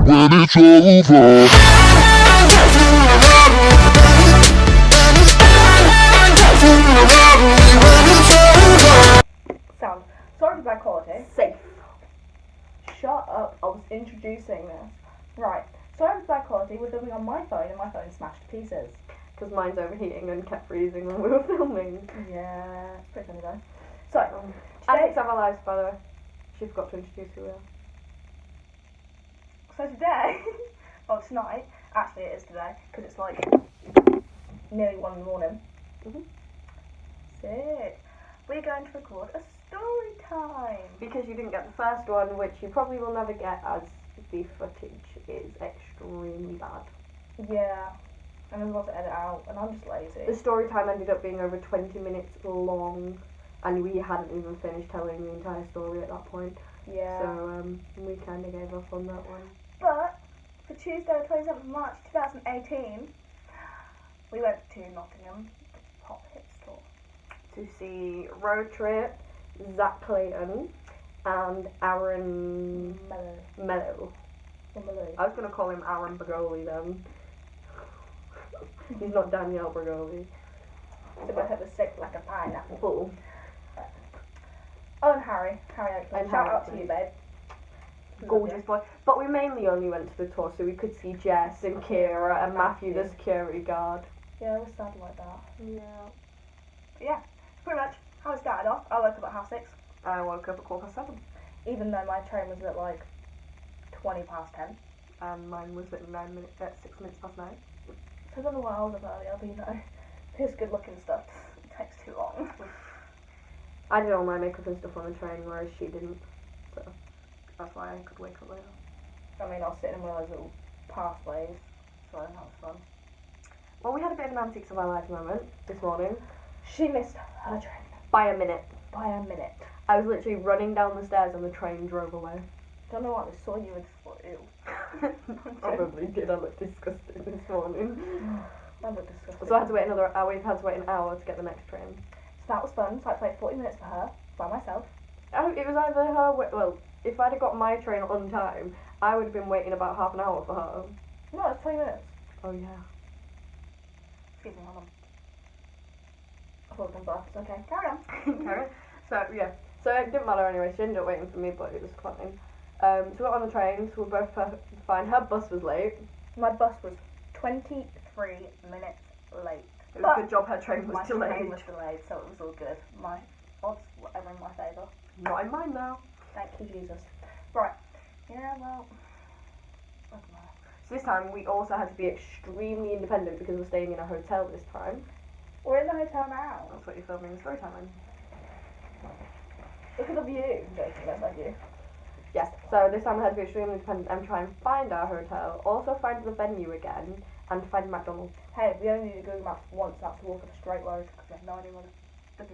when it's over. Sound. Sorry for bad quality. Safe. Shut up, I was introducing this. Right, sorry for bad quality, we're filming on my phone and my phone smashed to pieces. Because mine's overheating and kept freezing when we were filming. Yeah, it's pretty funny though. So, Antics of our lives, by the way. She forgot to introduce who we are. so today, well tonight, actually it is today, because it's like nearly 1 in the morning. Sick. We're going to record a story time. Because you didn't get the first one, which you probably will never get, as the footage is extremely bad. Yeah, and there's a lot to edit out, and I'm just lazy. The story time ended up being over 20 minutes long, and we hadn't even finished telling the entire story at that point. Yeah. So we kind of gave up on that one. But for Tuesday, the 27th of March 2018, we went to Nottingham Pop Hit Store To see Road Trip, Zach Clayton, and Aaron Mello. I was going to call him Aaron Bergoli then. He's not Danielle Bergoli. So my head was sick like a pineapple. Full. Oh, and Harry Oakley. And Shout Harry out to you, babe. Gorgeous boy. But we mainly only went to the tour so we could see Jess and Kira and Matthew, the security guard. Yeah, it was sad like that. Yeah. But yeah, pretty much how it started off. I woke up at 6:30. I woke up at 7:15. Even though my train was at like 20 past 10. And mine was at 6 minutes past 9. So I don't know why I was up earlier, but you know, this good looking stuff takes too long. I did all my makeup and stuff on the train, whereas she didn't. So that's why I could wake up later. I mean, I was sitting in one of those little pathways, so that was fun. Well, we had a bit of an antics of our lives moment this morning. She missed her train. By a minute. By a minute. I was literally running down the stairs and the train drove away. Don't know why they saw you and just thought, ew. Probably did. I looked disgusting this morning. I look disgusting. So I had to wait another hour. We've had to wait an hour to get the next train. So that was fun. So I played 40 minutes for her, by myself. It was either her. Well, if I'd have got my train on time, I would have been waiting about half an hour for her. No, it's 20 minutes. Oh yeah. Excuse me, hold on. I thought it was off. It's okay. Carry on. Carry on. So yeah. So it didn't matter anyway. She ended up waiting for me, but it was fine. So we got on the train. So we were both perfectly fine. Her bus was late. My bus was 23 minutes late. It was a good job her train was my delayed. train was delayed, so it was all good. My odds were ever in my favour. Not in mine now. Thank you, Jesus. Right. Yeah, well, I don't know. So this time we also had to be extremely independent because we're staying in a hotel this time. We're in the hotel now. That's what you're filming the story time in. Look at the view. No, that's my view. Yes, so this time we had to be extremely independent and try and find our hotel, also find the venue again, and find McDonald's. Hey, we only needed Google Maps once, and that's to walk up a straight road, because we had no idea where the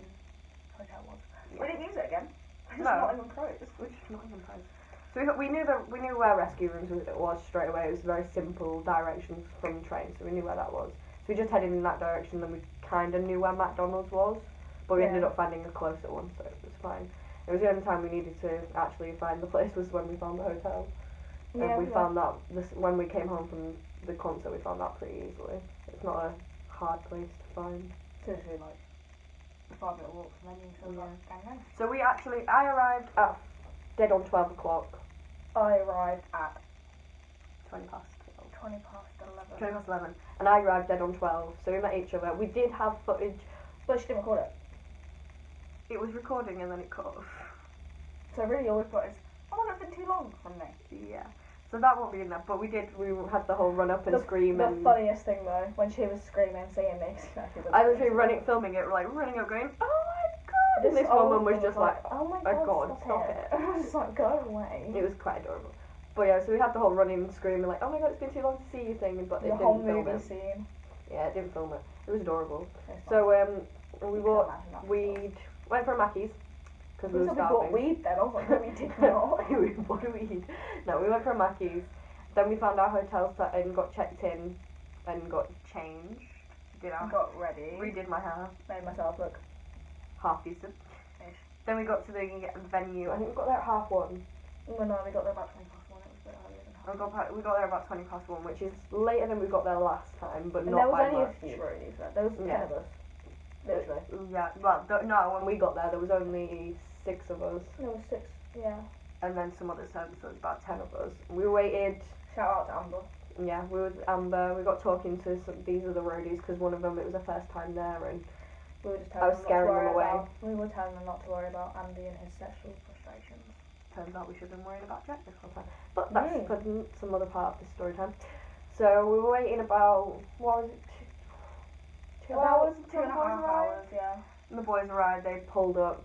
hotel was. Yeah. We didn't use it again. It's No. not even closed. Which is not even close. So we knew where rescue rooms was straight away. It was very simple directions from the train, so we knew where that was. So we just headed in that direction, then we kind of knew where McDonald's was, but we ended up finding a closer one, so it was fine. It was the only time we needed to actually find the place was when we found the hotel. Yeah, And we found that when we came home from the concert, we found that pretty easily. It's not a hard place to find. It's literally like a 5-minute walk from venue, so Yeah. bang bang. So I arrived at dead on 12 o'clock. I arrived at 20 past 20 past 11. 20 past 11. And I arrived dead on 12, so we met each other. We did have footage. But she didn't record it. It was recording and then it cut off. So really all we've got is, oh my god, it's been too long from me. Yeah. So that won't be enough, but we had the whole run up and scream The and... funniest thing though, when she was screaming, seeing me, I was literally filming it, running up going, oh my god! And this woman was just like, oh my oh god, stop it. I was just like, go away. It was quite adorable. But yeah, so we had the whole running, screaming like, oh my god, it's been too long to see you thing, but The it whole didn't film movie it. scene. Yeah, it didn't film it. It was adorable. It's So fine. we You bought can't imagine that weed, went for a Mackey's because we We were said we bought starving. weed then, I was like, no we did not. We bought weed. No, we went for a Mackey's. Then we found our hotel set and got checked in and got changed. Got ready. Redid my hair. Made myself look Half decent. ish. Then we got to the venue. I think we got there at 1:30. No, we got there about 20 past 1. It was a bit earlier than half. We got there about 1:20, which is later than we got there last time, but And not there was by only much. a few roadies there. There was 10 of us. Literally. Yeah, well, no, when we got there was only 6 of us, There was 6, yeah. and then some others, so there was about 10 of us. We waited. Shout out to Amber. Yeah, we were with Amber. We got talking to these other roadies because one of them, it was her first time there, and We were just I telling was them scaring not to them worry away. about. We were telling them not to worry about Andy and his sexual frustrations. Turns out we should have been worried about Jack this whole time. But that's for some other part of the story time. So we were waiting about, what was it, 2 hours? 2.5 hours, yeah. And the boys arrived, they pulled up.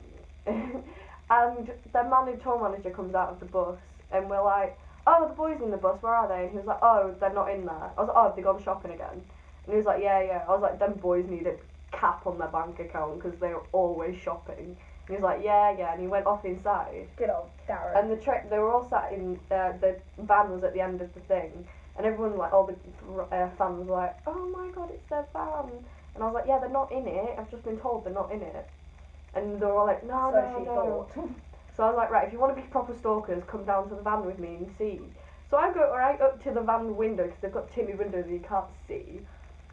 And the tour manager comes out of the bus, and we're like, oh, the boys in the bus, where are they? And he was like, oh, they're not in there. I was like, oh, have they gone shopping again? And he was like, yeah. I was like, them boys need a cap on their bank account because they're always shopping. And he was like, yeah, and he went off inside. Good old Darren. And they were all sat in, the van was at the end of the thing, and everyone, like, all the fans were like, oh my god, it's their van. And I was like, yeah, they're not in it, I've just been told they're not in it. And they were all like, no. Thought. So I was like, right, if you want to be proper stalkers, come down to the van with me and see. So I go right up to the van window, because they've got tinny windows and you can't see.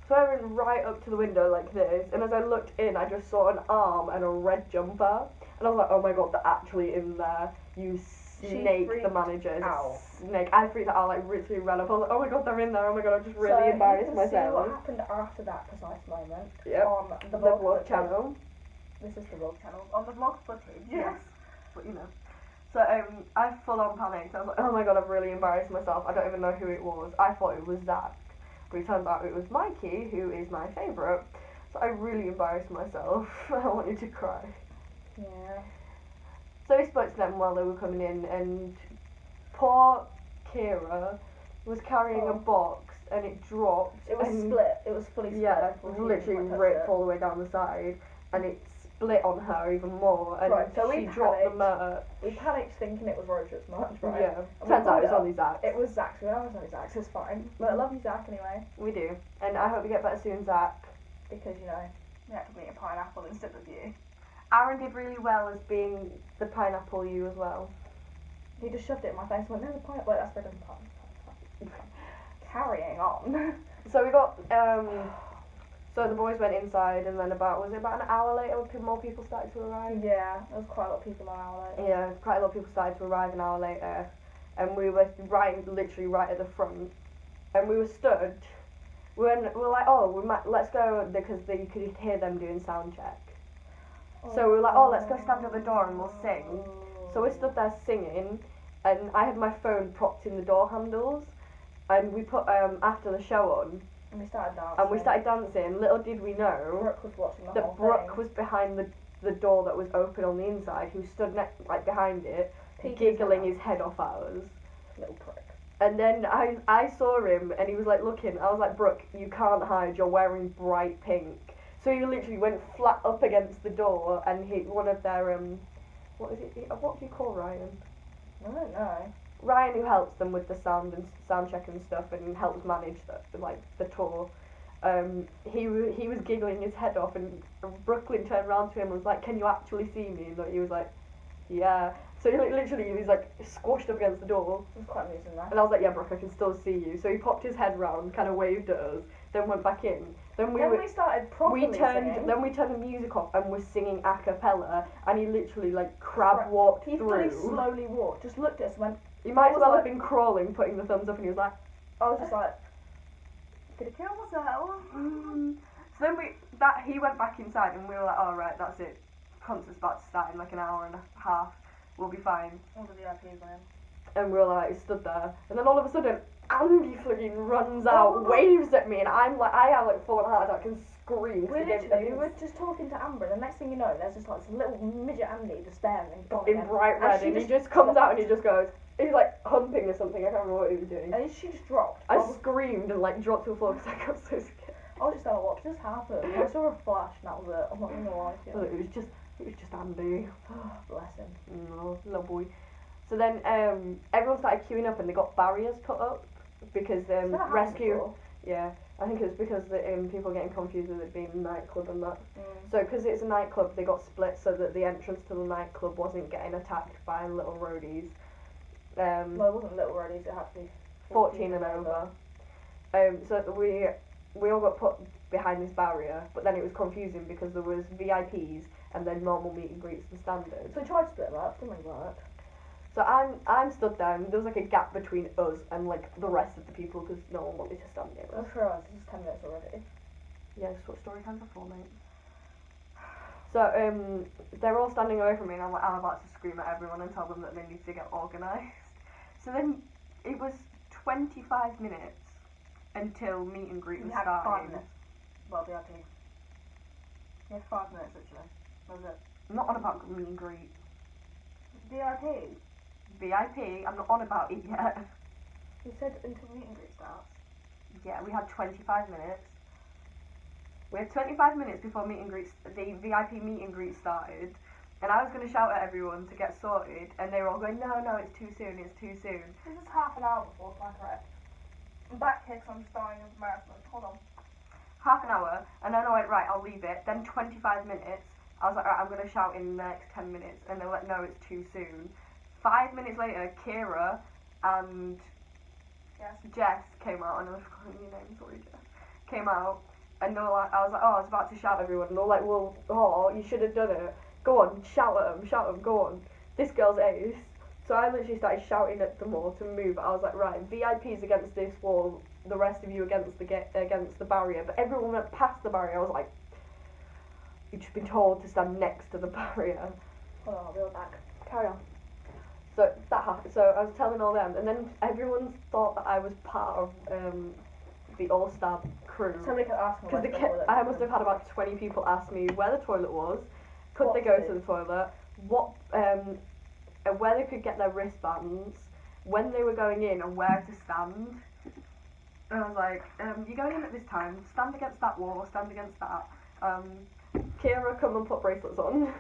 So I went right up to the window like this, and as I looked in, I just saw an arm and a red jumper. And I was like, oh my god, they're actually in there. You snake, the manager is a snake. I freaked out, like, literally ran up. I was like, oh my god, they're in there. Oh my god, I just really embarrassed myself. So you can see what happened after that precise moment on the vlog channel. This is the vlog channel. On the vlog footage. Yes. But you know. So I full on panicked. I was like, oh my god, I've really embarrassed myself. I don't even know who it was. I thought it was Zach. But it turns out it was Mikey, who is my favourite. So I really embarrassed myself. I wanted to cry. Yeah. So we spoke to them while they were coming in, and poor Kira was carrying a box, and it dropped. It was split. It was fully split. Yeah, it was literally ripped all the way down the side, and it split on her even more, and so she dropped the merch. We panicked thinking it was Roger's merch, right? Yeah. Turns out it was only Zach's. It was Zach's. We know it was only Zach's. It's fine. But I love you, Zach, anyway. We do, and I hope you get better soon, Zach. Because, you know, we had to be a pineapple instead of you. Aaron did really well as being the pineapple you as well. He just shoved it in my face and went, there's a pineapple. That's better than pineapple. Carrying on. So we got, so the boys went inside, and then was it about an hour later more people started to arrive? Yeah, there was quite a lot of people an hour later. Yeah, quite a lot of people started to arrive an hour later, and we were literally right at the front, and we were stood. We were like, oh, let's go, because you could hear them doing sound check. So we were like, oh, let's go stand at the door and we'll sing. So we stood there singing, and I had my phone propped in the door handles, and we put after the show on. And we started dancing. Little did we know Brooke was watching the that whole Brooke thing. was behind the door that was open on the inside, who stood behind it, giggling his head off at us. Little prick. And then I saw him, and he was like looking. I was like, Brooke, you can't hide. You're wearing bright pink. So he literally went flat up against the door and hit one of their what do you call Ryan? I don't know. Ryan, who helps them with the sound check and stuff, and helps manage the tour. He was giggling his head off, and Brooklyn turned around to him and was like, "Can you actually see me?" And he was like, "Yeah." So he was like squashed up against the door. It was quite amusing that. And I was like, "Yeah, Brooke, I can still see you." So he popped his head round, kind of waved at us, then went back in. Then we started properly singing. Then we turned the music off and were singing a cappella, and he literally crab walked through. He fully slowly walked, just looked at us and went. He might as well have been crawling, putting the thumbs up, and he was like, I was just like, gonna kill myself. So then he went back inside, and we were like, oh right, that's it. Concert's about to start in like an hour and a half. We'll be fine. All the VIPs went in. And we were like, stood there, and then all of a sudden, Andy fucking runs out, waves at me, and I have like full heart attack and scream. We were just talking to Amber, and the next thing you know, there's just like this little midget Andy just there and gone in bright red, and he just comes out and he just goes, he's like humping or something, I can't remember what he was doing. And she just dropped. I screamed and like dropped to the floor because I got so scared. I was just like, what just happened? I saw a flash and that was it. I'm not gonna lie to you. It was just Andy. Bless him. No, little boy. So then everyone started queuing up, and they got barriers put up because rescue. Yeah, I think it was because people getting confused with it being a nightclub and that. So because it's a nightclub, they got split so that the entrance to the nightclub wasn't getting attacked by little roadies. Well, it wasn't little roadies. It had to be 14 and over. So we all got put behind this barrier, but then it was confusing because there was VIPs and then normal meet and greets and standards. So we tried to split them up, didn't really work. So I'm stood there, and there was like a gap between us and like the rest of the people because no one wanted to stand near us. Well, for us, it's 10 minutes already. Yeah, just what story time before, mate. So they're all standing away from me, and I'm about to scream at everyone and tell them that they need to get organised. So then it was 25 minutes until meet and greet was We had starting. 5 minutes. Well, VIP. We had 5 minutes literally. That was it. I'm not on about meet and greet. VIP? VIP, I'm not on about it yet. You said until meet and greet starts. Yeah, we had 25 minutes. We had 25 minutes before meet and greet, the VIP meet and greet started. And I was going to shout at everyone to get sorted, and they were all going, no, it's too soon, it's too soon. This is half an hour before, am I correct? I'm back here because I'm starting a marathon. Hold on. Half an hour, and then I went, right, I'll leave it. Then 25 minutes, I was like, right, I'm going to shout in the next 10 minutes. And they were like, no, it's too soon. 5 minutes later, Kira and Jess came out, and I was calling your name, sorry, Jess. Came out, and they were like, I was like, oh, I was about to shout at everyone. And they were like, well, oh, you should have done it. Go on, shout at them, go on. This girl's ace. So I literally started shouting at them all to move. I was like, right, VIPs against this wall, the rest of you against the barrier. But everyone went past the barrier. I was like, you've just been told to stand next to the barrier. Hold on, I'll be right back. Carry on. So that happened. So I was telling all them, and then everyone thought that I was part of the all-star crew. Somebody kept asking Because I must have had about 20 people ask me where the toilet was, could What they go food? to the toilet, what, where they could get their wristbands, when they were going in, and where to stand. And I was like, you're going in at this time, stand against that wall, stand against that. Kira, come and put bracelets on.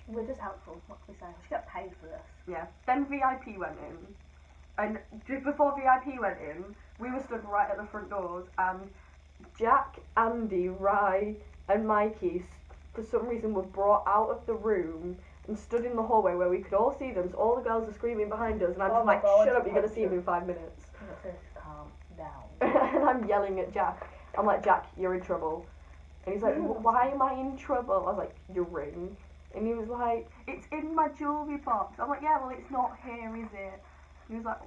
We're just helpful, what can we say? We should get paid for this. Yeah. Then VIP went in, and just before VIP went in, we were stood right at the front doors, and Jack, Andy, Rye, and Mikey, for some reason, were brought out of the room and stood in the hallway where we could all see them. So all the girls are screaming behind us, and I'm Oh just my like, God, shut up, you're gonna punch see him them. in 5 minutes. Calm down. And I'm yelling at Jack. I'm like, Jack, you're in trouble. And he's like, why am I in trouble? I was like, your ring. And he was like, it's in my jewellery box. I'm like, yeah, well, it's not here, is it? He was like,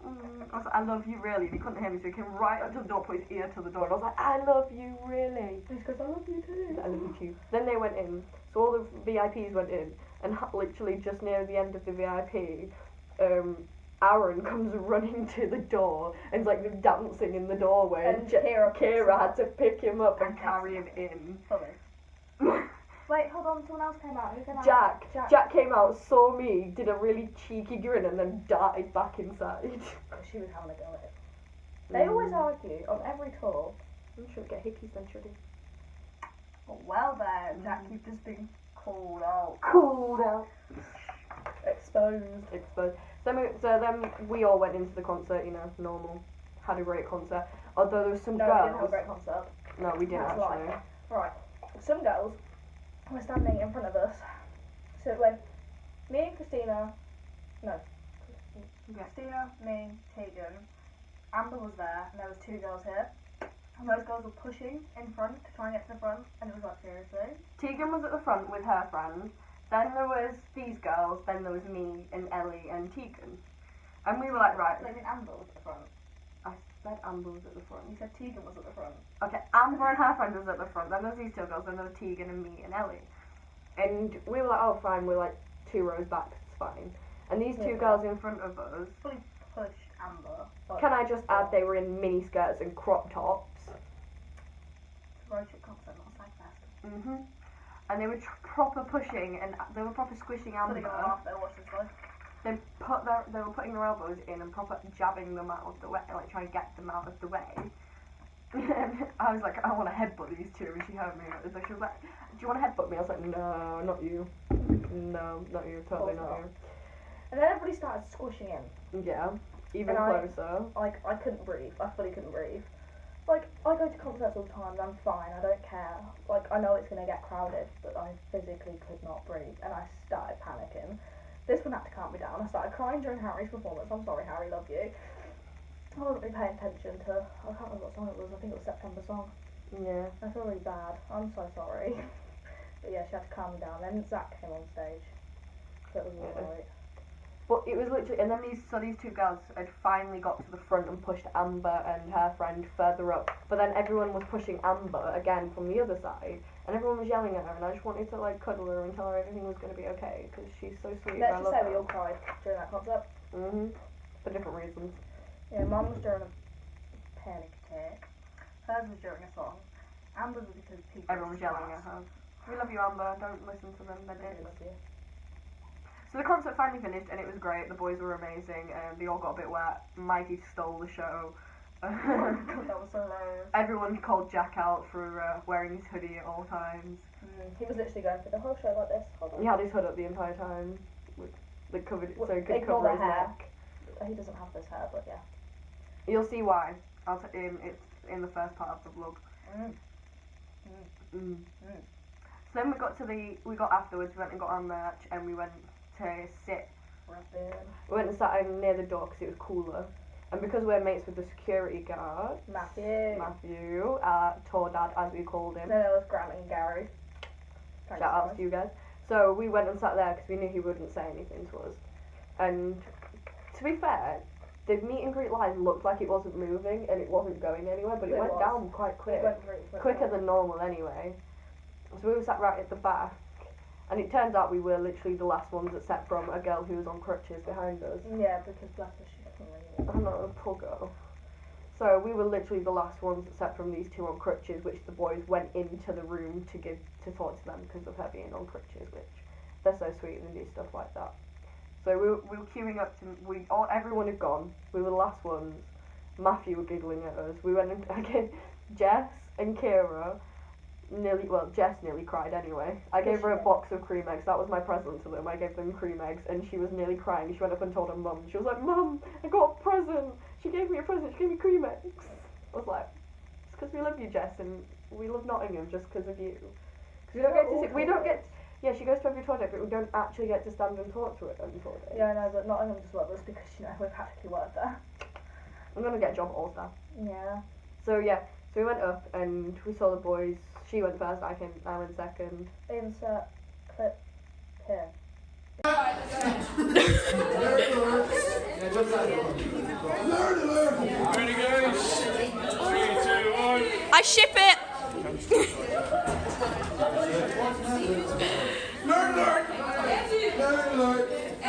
I was like, I love you really. And he couldn't hear me, so he came right up to the door, put his ear to the door. And I was like, I love you really. He goes, I love you too. I love you too. Then they went in. So all the VIPs went in. And literally just near the end of the VIP, Aaron comes running to the door and's like dancing in the doorway. And Kira had to pick him up and carry him in. Funny. Wait, hold on, someone else came out. Who came out? Jack came out, saw me, did a really cheeky grin, and then darted back inside. She was having a go at it. They always argue on every tour. I'm sure get hickeys then, should he? Oh, well then, Jack, you've just been called out. Called out. Exposed. So then we all went into the concert, you know, normal. Had a great concert. Although there was some No, girls. we didn't have a great concert. No, we didn't That's actually. right. Right. Some girls were standing in front of us. So it went me and Christina. No. Yeah. Christina, me, Tegan. Amber was there, and there was 2 girls here. And those girls were pushing in front to try and get to the front, and it was like, seriously? Tegan was at the front with her friend. Then there was these girls. Then there was me and Ellie and Tegan. And we were like, right. I mean, Amber was at the front. I said Amber was at the front. You said Tegan was at the front. Okay, Amber and her friend was at the front. Then there was these 2 girls. Then there was Tegan and me and Ellie. And we were like, oh, fine. We're like 2 rows back. It's fine. And these 2 girls in front of us. Fully pushed Amber. Can I just add, they were in mini skirts and crop tops. Road trip concert, not a side fest. And they were proper pushing, and they were proper squishing Amber. Fully gone off there, watch this guy. They were putting their elbows in and proper jabbing them out of the way, like trying to get them out of the way. And I was like, I want to headbutt these 2, and she heard me. She was like, do you want to headbutt me? I was like, no, not you. No, not you, totally not you. And then everybody started squishing in. Yeah, even closer. I couldn't breathe. I fully couldn't breathe. Like, I go to concerts all the time and I'm fine, I don't care. Like, I know it's going to get crowded, but I physically could not breathe, and I started panicking. This one had to calm me down. I started crying during Harry's performance. I'm sorry, Harry, love you. I wasn't really paying attention to, I can't remember what song it was, I think it was September song. Yeah. I feel really bad, I'm so sorry. But yeah, she had to calm me down. Then Zach came on stage, so it was alright. But it was literally, and then these two girls had finally got to the front and pushed Amber and her friend further up. But then everyone was pushing Amber again from the other side, and everyone was yelling at her. And I just wanted to like cuddle her and tell her everything was going to be okay because she's so sweet. Let's just say we all cried during that concert. For different reasons. Yeah, mine was during a panic attack. Hers was during a song. Amber's was because people. Everyone was yelling at her. We love you, Amber. Don't listen to them. They're I dicks. love you. So the concert finally finished and it was great. The boys were amazing and they all got a bit wet. Mikey stole the show. God, that was so hilarious. Everyone called Jack out for wearing his hoodie at all times. He was literally going for the whole show like this. Hold on. He had his hood up the entire time. Like covered, so he could Ignore cover the his hair. neck. He doesn't have this hair, but yeah. You'll see why. It's in the first part of the vlog. So then we got afterwards. We went and got our merch and we went to sit. We went and sat near the door because it was cooler. And because we're mates with the security guard, Matthew, tour dad as we called him. Then there was Grant and Gary. Shout out to you guys. So we went and sat there because we knew he wouldn't say anything to us. And to be fair, the meet and greet line looked like it wasn't moving and it wasn't going anywhere, but it went down quite quick. It went really quick. Quicker than normal anyway. So we were sat right at the back. And it turns out we were literally the last ones except from a girl who was on crutches behind us. Yeah, because bless her, she couldn't really. I know, poor girl. So we were literally the last ones except from these two on crutches, which the boys went into the room to talk to them because of her being on crutches, which they're so sweet and do stuff like that. So we were queuing up to, everyone had gone. We were the last ones. Matthew were giggling at us. We went and again, Jess and Kira. Jess nearly cried anyway. I gave her a box of cream eggs. That was my present to them. I gave them cream eggs and she was nearly crying. She went up and told her mum. She was like, "Mum, I got a present. She gave me a present. She gave me cream eggs." I was like, "It's because we love you, Jess, and we love Nottingham just because of you." Because we don't get yeah, she goes to every tour date, but we don't actually get to stand and talk to her on tour dates. Yeah, I know, but Nottingham just love us because, you know, we've practically worked there. I'm going to get a job at All-Star. Yeah. So yeah, so we went up and we saw the boys. She went first, I went second. Insert clip here. Ready, guys? 3, 2, 1. I ship it. Nerd alert! Nerd alert! I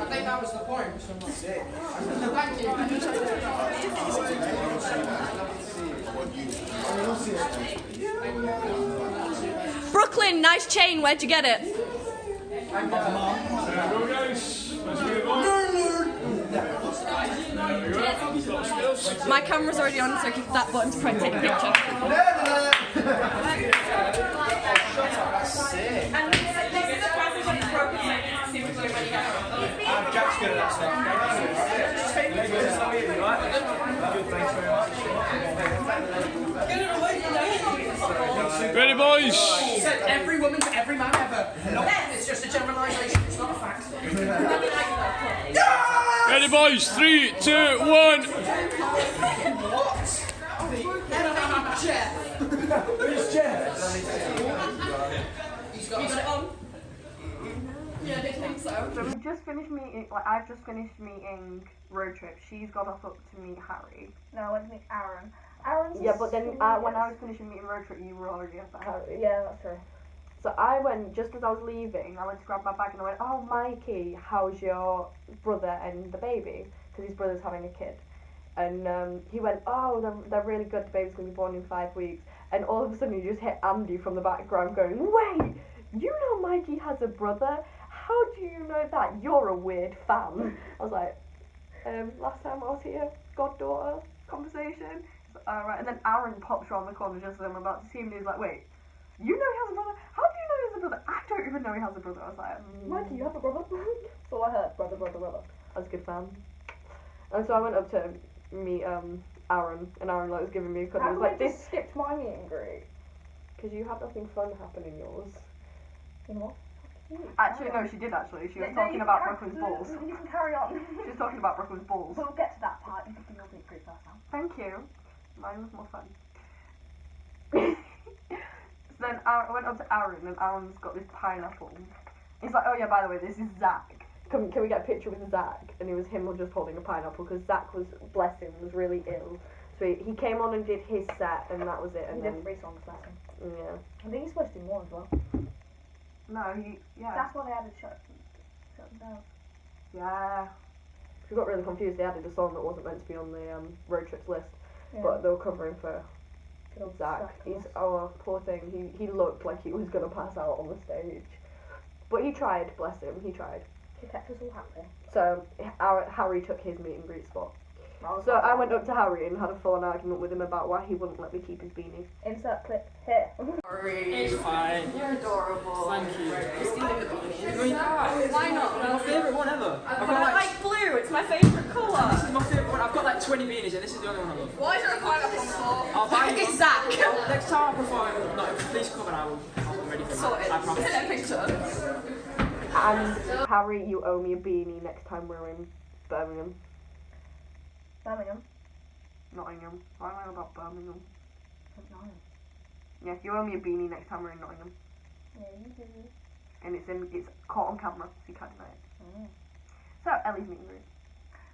think that was the point. Thank you. Brooklyn, nice chain. Where'd you get it? There we go, guys. Let's move on. There we go. Stop skills. My camera's already on, so keep that button to probably take a picture. Jack's good at that stuff. Good, thanks very much. Ready, boys? Said every woman to every man ever. No, it's just a generalisation. It's not a fact. Ready, boys? 3, 2, 1. What? Jeff. Who's Jeff? He's got it on. Yeah, I did think so. So we've just finished meeting, I've just finished meeting Road Trip. She's gone off up to meet Harry. No, I went to meet Aaron. Aaron's Yeah, but then when I was finishing meeting Road Trip, you were already up at Harry. Yeah, that's true. So I went, just as I was leaving, I went to grab my bag and I went, "Oh, Mikey, how's your brother and the baby?" Because his brother's having a kid. And he went, "Oh, they're really good, the baby's going to be born in 5 weeks." And all of a sudden he just hit Andy from the background going, "Wait, you know Mikey has a brother? How do you know that? You're a weird fan." I was like, last time I was here, goddaughter conversation. Alright, and then Aaron pops around the corner just as I'm about to see him and he's like, "Wait, you know he has a brother? How do you know he has a brother?" "I don't even know he has a brother." I was like, Mikey, you have a brother? That's all I heard. Brother, brother, brother. I was a good fan. And so I went up to meet Aaron, and Aaron was giving me a cuddle. He was like, "This skipped my meet and greet." Because you had nothing fun happen in yours. You know what? Actually, no, she did actually. She was talking about Brooklyn's balls. You can carry on. She was talking about Brooklyn's balls. We'll get to that part. You can do your meet and greet first now. Thank you. Mine was more fun. So then I went up to Aaron, and Aaron's got this pineapple. He's like, oh yeah, by the way, this is Zach. Can we get a picture with Zach? And it was him just holding a pineapple, because Zach was, bless him, was really ill. So he came on and did his set, and that was it. And He then, did 3 songs, bless him. yeah. I think he's supposed to do more as well. No, yeah. That's why they added shut them down. Yeah. We got really confused. They added a song that wasn't meant to be on the road trips list, Yeah. but they were covering for Good old Zach. He's poor thing. He looked like he was gonna pass out on the stage, but he tried. Bless him. He tried. He kept us all happy. So Harry took his meet and greet spot. was So like, I went up to Harry and had a full-on argument with him about why he wouldn't let me keep his beanie. Insert clip here. It's fine. You're adorable. Thank you. Why not? My favourite one ever. I've I got like blue, it's my favourite this colour. is my favourite one. I've got like 20 beanies and this is the only one I love. Why is there a pineapple on the floor? I'll buy you It's one. Zach. Next time I perform, no, please come and I'll be ready for Sorted. it. I promise. Take a picture. And Harry, you owe me a beanie next time we're in Birmingham. Birmingham. Nottingham. Why am I about Birmingham? Nottingham. Yeah, you owe me a beanie next time we're in Nottingham. Yeah, you do. And it's caught on camera, so you can't deny it. Mm. So, Ellie's meet and greet.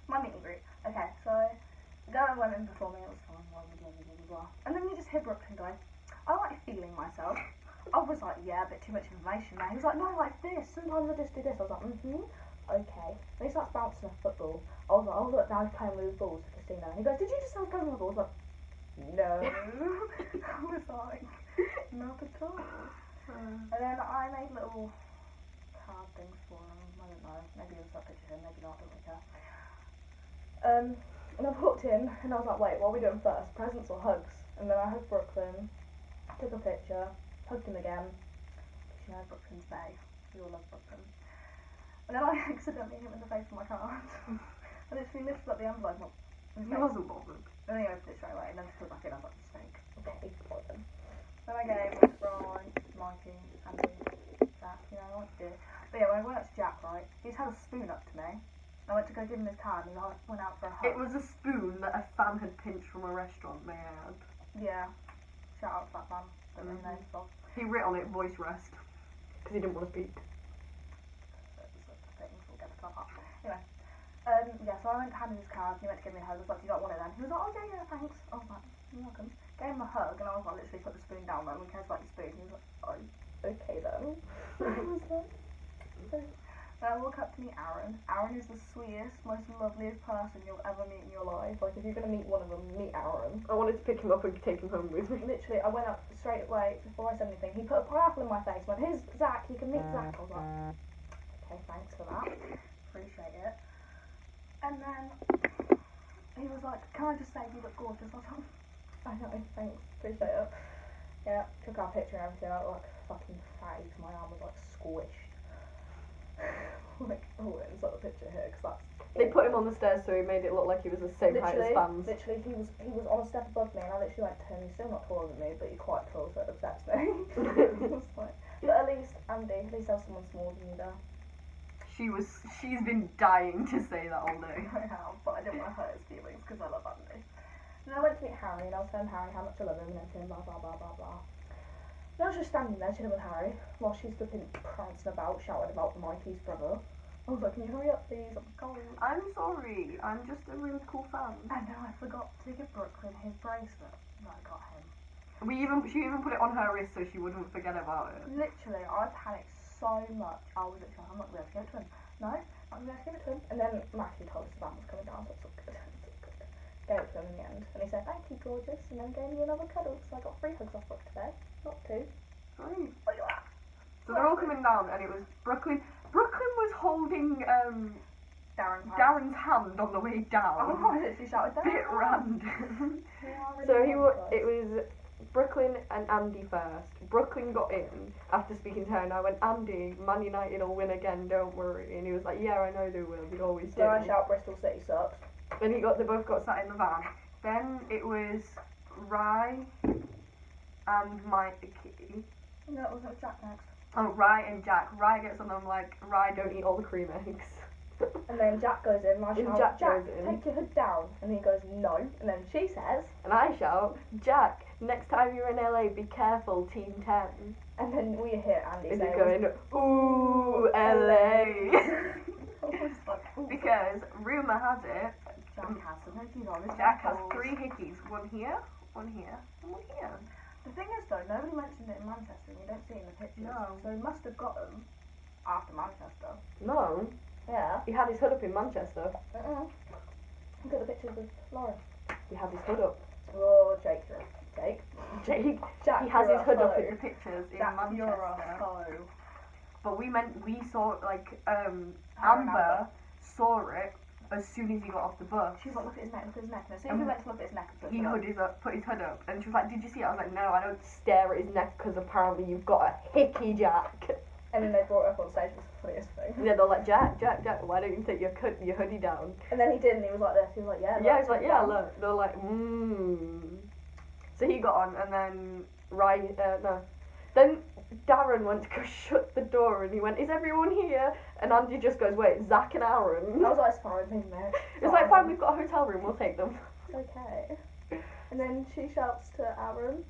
My meet and greet. Okay, so the girl went in before me, it was fine, blah, blah, blah, blah, blah. And then you just hear Brooklyn go, I like feeling myself. I was like, yeah, a bit too much information there. He was like, no, like this. Sometimes I just do this. I was like, okay. Then he starts bouncing a football. I was like, oh look, now he's playing with his balls for Christina. And he goes, did you just say I was playing with my balls? I was like, no. I was like, not at all. And then I made little card things for him. I don't know. Maybe it was that picture of him, maybe not, I don't really care. And I walked in and I was like, wait, what are we doing first? Presents or hugs? And then I hugged Brooklyn, took a picture, hugged him again. Because you know Brooklyn's bae. We all love Brooklyn. And then I accidentally hit him in the face with my card. I literally lifted up the envelope. He wasn't bothered. And then he opened it straight away and then just put it back in. I was like, mistake. Okay, well then. Then I gave Ron, Mikey, Andy, Jack, you know, what to do. But yeah, when I went up to Jack, right, he's had a spoon up to me. I went to go give him his card and he went out for a hug. It was a spoon that a fan had pinched from a restaurant, may I add. Yeah. Shout out to that man. Don't know his name, so. He writ on it voice rest. Because he didn't want to speak. Anyway. Yeah, so I went to hand him his card and he went to give me a hug. I was like, do you not want it then? He was like, oh yeah, thanks. I was like, you're welcome. Gave him a hug and I was like, literally put the spoon down, like, who cares about your spoon? He was like, oh, okay then. I was like, then I walk up to meet Aaron. Aaron is the sweetest, most loveliest person you'll ever meet in your life. Like, if you're going to meet one of them, meet Aaron. I wanted to pick him up and take him home with me. Literally, I went up straight away before I said anything. He put a pineapple in my face, went, here's Zach, you can meet Zach. I was like, okay, thanks for that. Appreciate it. And then he was like, can I just say you look gorgeous? I was like, I know, thanks, appreciate it. Yeah, took our picture and everything. I looked like fucking fatty because my arm was like squished. Like, oh, insert the picture here because that's. They put him on the stairs so he made it look like he was the same height as fans. Literally, he was on a step above me, and I literally went to him. He's still not taller than me, but you're quite tall, so it upsets me. Like, but at least Andy, at least there's someone smaller than you there. She's been dying to say that all day. I have, but I didn't want to hurt his feelings because I love Andy. And then I went to meet Harry, and I was telling Harry how much I love him and everything, blah blah blah blah blah. And I was just standing there chilling with Harry while she's flipping prancing about, shouting about Mikey's brother. I was like, can you hurry up please? I'm cold. I'm sorry, I'm just a really cool fan. And then I forgot to give Brooklyn his bracelet that I got him. She even put it on her wrist so she wouldn't forget about it. Literally, I panicked so much. I was literally, I'm not going to be able to give it to him. No, I'm going to give it to him. And then Matthew told us the van was coming down, so it's all good. It's all good. Gave it to him in the end. And he said, thank you, gorgeous. And then gave me another cuddle, so I got 3 hugs off Brooke today. Not 2. Sweet. Look at that. So they're all coming down and it was Brooklyn. Brooklyn was holding Darren's hand on the way down. Oh, I literally shouted Darren. Bit random. Yeah, So really it was Brooklyn and Andy first. Brooklyn got in after speaking to her and I went, Andy, Man United will win again, don't worry. And he was like, yeah, I know they will, they always do. So I shout Bristol City sucks. And they both got sat in the van. Then it was Rye and Mikey. No, it was Jack next. Oh, Rye and Jack. Rye gets on them like, Rye, don't eat all the cream eggs. And then Jack goes in and I And shout, Jack goes in. take your hood down. And he goes, no. And then she says, And I shout, Jack, next time you're in LA, be careful, Team 10. and then we hear Andy Is say, it going, ooh, LA? I was like, ooh. Because, rumour has it, Jack has some hickeys on his Jack has ankles. 3 hickeys. One here, and one here. The thing is though, nobody mentioned it in Manchester and you don't see it in the pictures. No. So he must have got them after Manchester. No, Yeah. he had his hood up in Manchester. Look at the pictures with Lauren. He had his hood up. Oh, Jake. Jack, He has you're his a hood up foe. in the pictures in Jack, Manchester. you're a foe. But we saw, like, and Amber saw it as soon as he got off the bus. She was like, look at his neck, look at his neck. And as soon as we went to look at his neck, He put his hood up, and she was like, did you see it? I was like, no, I don't stare at his neck because apparently you've got a hickey, Jack. And then they brought it up on stage, it was the funniest thing. Yeah, they're like, Jack, why don't you take your hoodie down? And then he did, and he was like this, he was like, yeah. Yeah, look, he's like, take it yeah, down. look. They're like, So he got on, and then Then Darren went to go shut the door, and he went, is everyone here? And Andy just goes, wait, Zach and Aaron? I was like, it's fine, mate. It's like, fine, we've got a hotel room, we'll take them. It's okay. And then she shouts to Aaron.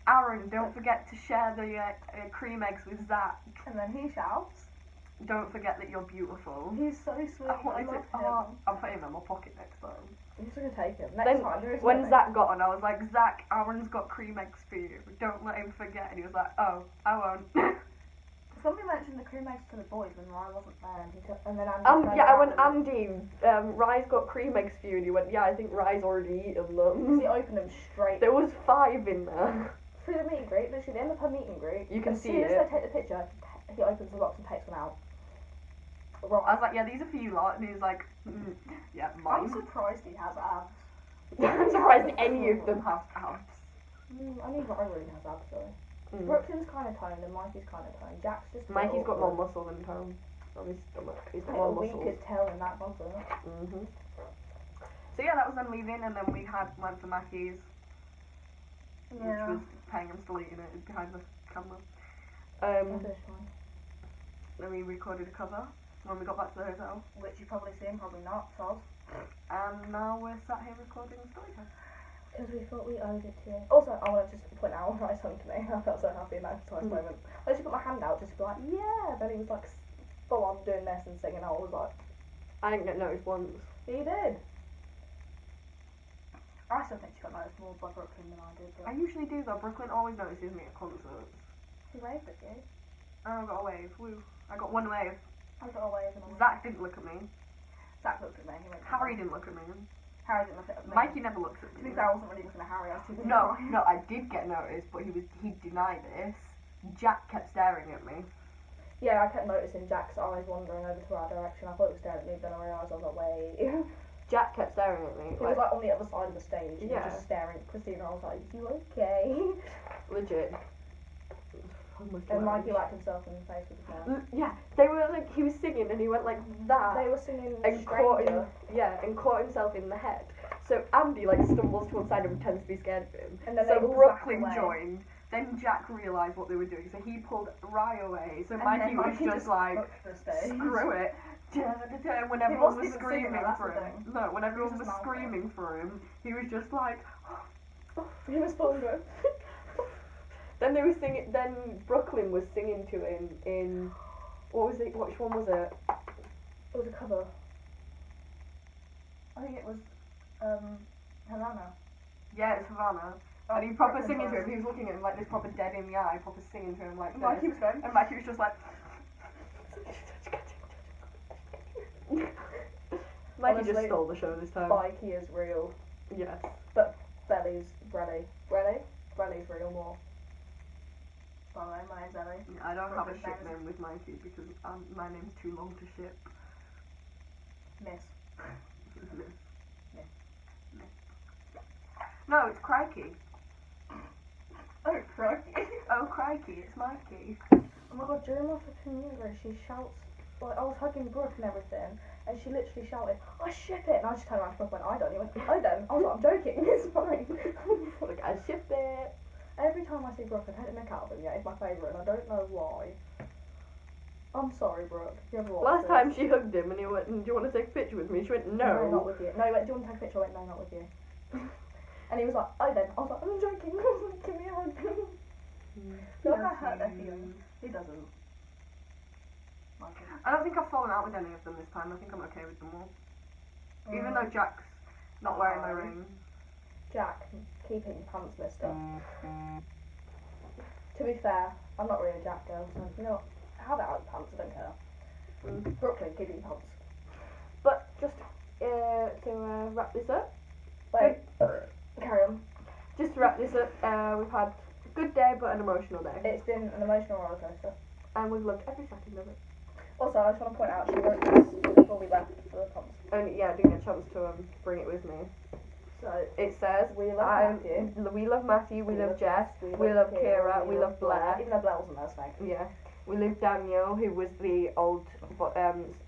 Aaron, don't forget to share the cream eggs with Zach. And then he shouts. Don't forget that you're beautiful. He's so sweet. I What is love it? him. Oh, I'm putting him in my pocket next time. I'm just gonna take him. Next Then time, there is when no Zach got on, I was like, Zach, Aaron's got cream eggs for you. Don't let him forget. And he was like, oh, I won't. Somebody mentioned the cream eggs to the boys when I wasn't there, and then Andy. turned Yeah, around when and- Andy, Rye's got cream eggs for you, and he went, yeah, I think Rye's already eaten them. He opened them straight There was 5 in there. through the meet and greet. Literally, the end of her meet and greet. You can as see soon it. as they take the picture, he opens the box and takes one out. Right. I was like, yeah, these are for you lot. And he was like, yeah, I'm mine. surprised he has abs. I'm surprised any of them have abs. I need what I really has abs though. Mm. Brooklyn's kind of toned and Mikey's kind of toned. Jack's just. Mikey's got more muscle than Tom on his stomach. He's got more We muscles. could tell in that muscle. So yeah, that was them leaving, and then we went for Mackey's, which was paying him still eating it behind the camera. I finished mine. Then we recorded a cover when we got back to the hotel, Which you've probably seen, probably not. Soz. and now we're sat here recording story time. Because we thought we owed it to you. Also, I want to just point out when Rice hung to me. I felt so happy in that precise moment. I just put my hand out just to be like, yeah. Then he was like full on doing this and singing. I was like, I didn't get noticed once. he did. I still think she got noticed more by Brooklyn than I did. I But usually do though. Brooklyn always notices me at concerts. he waved at you. And I got a wave. Woo. I got one wave. I got a wave and I went. Zach didn't look at me. Zach looked at me. He went. Harry didn't look at me. Harry didn't look at me. Mikey never looked at To me. be fair, I wasn't really looking at Harry. I was too busy No, crying. no, I did get noticed, but he denied this. Jack kept staring at me. Yeah, I kept noticing Jack's eyes wandering over to our direction. I thought he was staring at me, then I realised I was like, wait. Jack kept staring at me. He was like on the other side of the stage. He Yeah. was just staring at Christina. I was like, you okay? Legit. And Mikey whacked himself in the face with his hand. Yeah, they were like, he was singing and he went like that. They were singing and caught Stranger. and caught himself in the head. So Andy like stumbles to one side and pretends to be scared of him. And then So they all Brooklyn back away. joined. Then Jack realised what they were doing, so he pulled Rye away. So And Mikey then was Mikey just like, booked the stage. screw it. When He everyone wasn't was even screaming singing, that's for the him. thing. No, when everyone was was just mouthing. screaming for him, he was just like. He was full of it. Then they were singing. Then Brooklyn was singing to him in. What was it? Which one was it? It was a cover. I think it was Helena. Yeah, it's Havana. And he proper singing to him. He was looking at him like this, proper dead in the eye, proper singing to him like this. Mikey was going. And Mikey was just like. Mikey just Honestly, stole the show this time. Mikey is real. Yes. But Belly's Brelly. Brelly's real more. By the way, my name's Ellie. I don't have a Brooklyn's ship name is- name with Mikey because my name's too long to ship. Miss. No, it's Crikey. Oh, crikey. Oh, Crikey, it's Mikey. Oh my god, during my fucking memory, she shouts, like, I was hugging Brooke and everything, and she literally shouted, I ship it! And I just turned around to Brooke and went, I don't. He went, I don't. I was like, I'm joking, it's fine. Like, I ship it. Every time I see Brooke, I take the mick out of him, yeah, he's my favourite, and I don't know why. I'm sorry, Brooke. You ever watched Last this? time she hugged him and he went, do you want to take a picture with me? She went, No, not no. with you. No, he went, do you want to take a picture? I went, no, not with you. And he was like, oh then. I was like, I'm joking. Give me a hug. I feel like I hurt their feelings. He doesn't. Like him. I don't think I've fallen out with any of them this time. I think I'm okay with them all. Even though Jack's not wearing my ring. Jack, keep it in your pants, mister. To be fair, I'm not really a Jack girl, so you know what? Have it out your pants, I don't care. Brooklyn, keep it in your pants. But just to wrap this up, Wait, carry on. just to wrap this up, we've had a good day but an emotional day. It's been an emotional roller coaster. And we've loved every second of it. Also, I just want to point out, she wrote this before we left for the comps. And yeah, I didn't get a chance to bring it with me. So, It says, we love Matthew. we love Matthew, we love Jess, we love Kira, we love Blair. Even though Blair wasn't there, so Yeah. We love Daniel, who was the old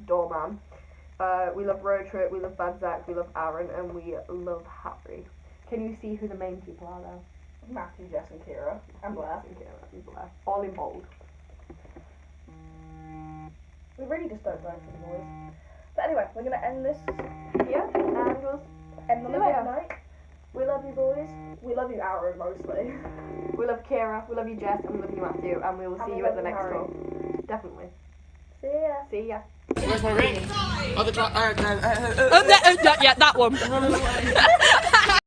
doorman. We love Road Trip, we love Bad Zach, we love Aaron, and we love Harry. Can you see who the main people are there? Matthew, Jess and Kira, and Blair. Yes, and Kira and Blair. All in bold. We really just don't vote for the boys. But anyway, we're going to end this, Yeah, and we'll end on See a you good later. night. We love you boys. We love you, Aaron, mostly. we love Kira, we love you Jess, and we love you Matthew, and we will And see we you at love the you, next Harry. one. Definitely. See ya. See ya. Where's my ring? Oh, the Yeah, that one.